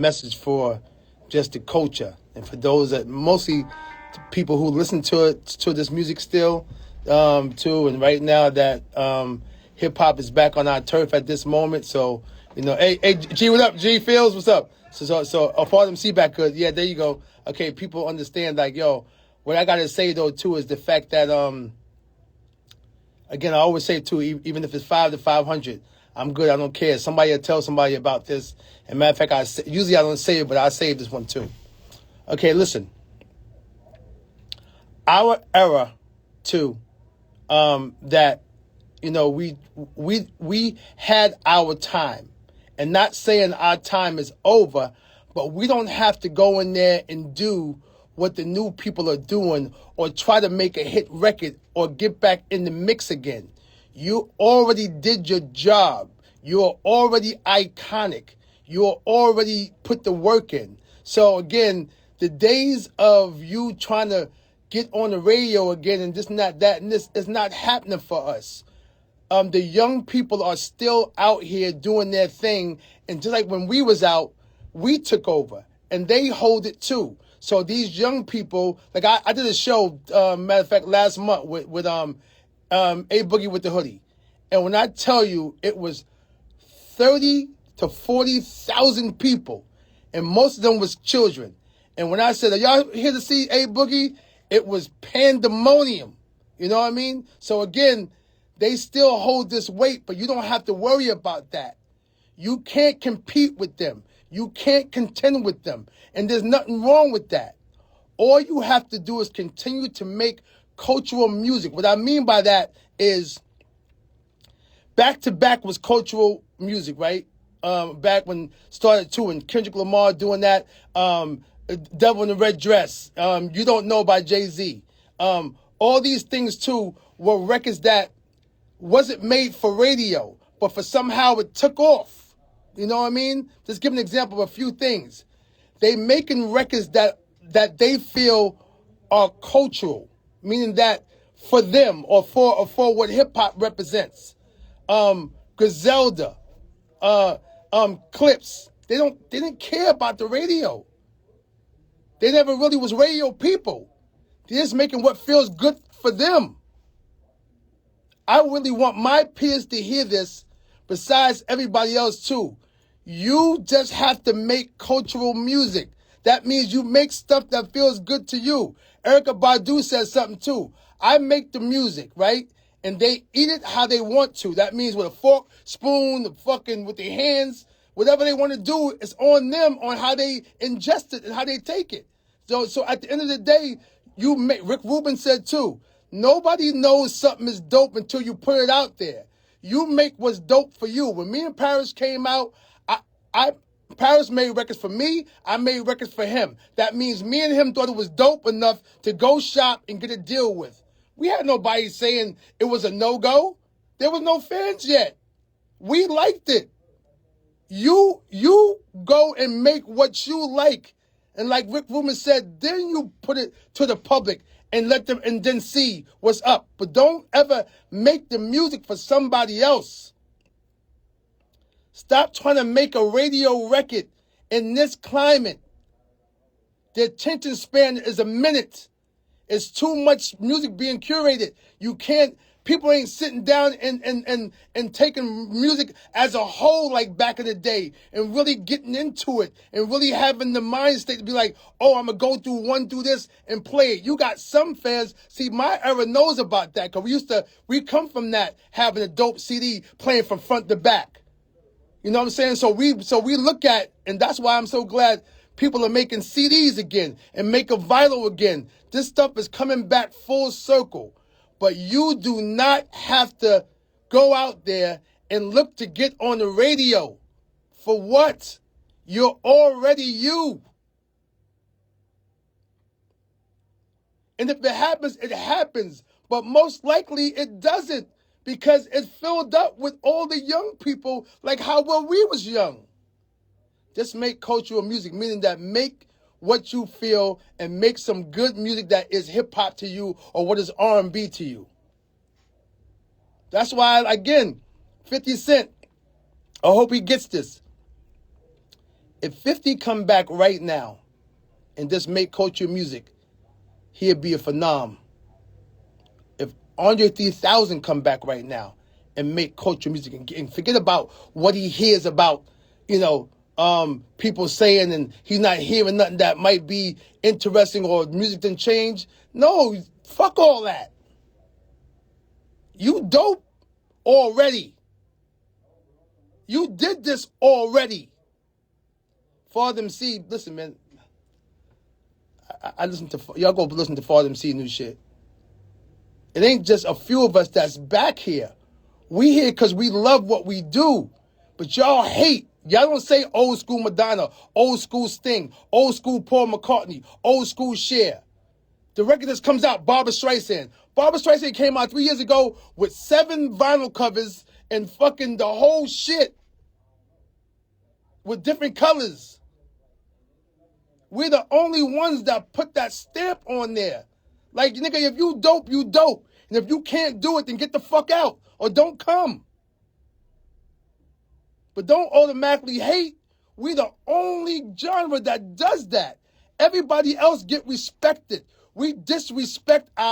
message for just the culture and for those that mostly people who listen to this music still too. And right now that hip hop is back on our turf at this moment. So hey G, what up? G Fields, what's up? So for them see back good. Yeah, there you go. Okay, people understand like what I gotta say though too is the fact that again I always say too, even if it's 5 to 500, I'm good. I don't care. Somebody will tell somebody about this. And matter of fact, usually I don't say it, but I save this one too. Okay, listen. Our era too, that we had our time, and not saying our time is over, but we don't have to go in there and do what the new people are doing or try to make a hit record or get back in the mix again. You already did your job. You're already iconic. You're already put the work in. So again, the days of you trying to get on the radio again and this, not that, and this is not happening for us. The young people are still out here doing their thing. And just like when we was out, we took over and they hold it too. So these young people, like I did a show, matter of fact, last month with A Boogie with the Hoodie. And when I tell you it was 30 to 40,000 people, and most of them was children. And when I said, are y'all here to see A Boogie? It was pandemonium. You know what I mean? So again, they still hold this weight, but you don't have to worry about that. You can't compete with them. You can't contend with them. And there's nothing wrong with that. All you have to do is continue to make cultural music. What I mean by that is back to back was cultural music, right? Back when started too, and Kendrick Lamar doing that, Devil in the Red Dress, You Don't Know by Jay-Z. All these things too were records that wasn't made for radio, but for somehow it took off. You know what I mean? Just give an example of a few things. They making records that they feel are cultural, meaning that for them or for what hip hop represents. Griselda, Clips. They didn't care about the radio. They never really was radio people. They're just making what feels good for them. I really want my peers to hear this, besides everybody else too. You just have to make cultural music. That means you make stuff that feels good to you. Erykah Badu says something too. I make the music, right? And they eat it how they want to. That means with a fork, spoon, with their hands, whatever they want to do, it's on them on how they ingest it and how they take it. So at the end of the day, Rick Rubin said too, nobody knows something is dope until you put it out there. You make what's dope for you. When me and Paris came out, Paris made records for me. I made records for him. That means me and him thought it was dope enough to go shop and get a deal with. We had nobody saying it was a no-go. There was no fans yet. We liked it. You go and make what you like. And like Rick Rubin said, then you put it to the public and let them, and then see what's up. But don't ever make the music for somebody else. Stop trying to make a radio record in this climate. The attention span is a minute. It's too much music being curated. You can't, people ain't sitting down and taking music as a whole like back in the day and really getting into it and really having the mind state to be like, oh, I'm going to go through this and play it. You got some fans, see, my era knows about that because we come from that, having a dope CD playing from front to back. You know what I'm saying? So we look at, and that's why I'm so glad people are making CDs again and make a vinyl again. This stuff is coming back full circle. But you do not have to go out there and look to get on the radio. For what? You're already you. And if it happens, it happens. But most likely it doesn't, because it's filled up with all the young people like how we was young. Just make cultural music, meaning that make what you feel and make some good music that is hip-hop to you or what is R&B to you. That's why, again, 50 Cent, I hope he gets this. If 50 come back right now and just make culture music, he'd be a phenom. If Andre 3000 come back right now and make culture music and forget about what he hears about, people saying and he's not hearing nothing that might be interesting or music didn't change. No, fuck all that. You dope already. You did this already. Father MC, listen, man. I listen to, y'all go listen to Father MC new shit. It ain't just a few of us that's back here. We here because we love what we do. But y'all hate. Y'all don't say old school Madonna, old school Sting, old school Paul McCartney, old school Cher. The record that comes out, Barbra Streisand. Barbra Streisand came out 3 years ago with 7 vinyl covers and fucking the whole shit with different colors. We're the only ones that put that stamp on there. Like, nigga, if you dope, you dope. And if you can't do it, then get the fuck out or don't come. But don't automatically hate. We're the only genre that does that. Everybody else get respected. We disrespect our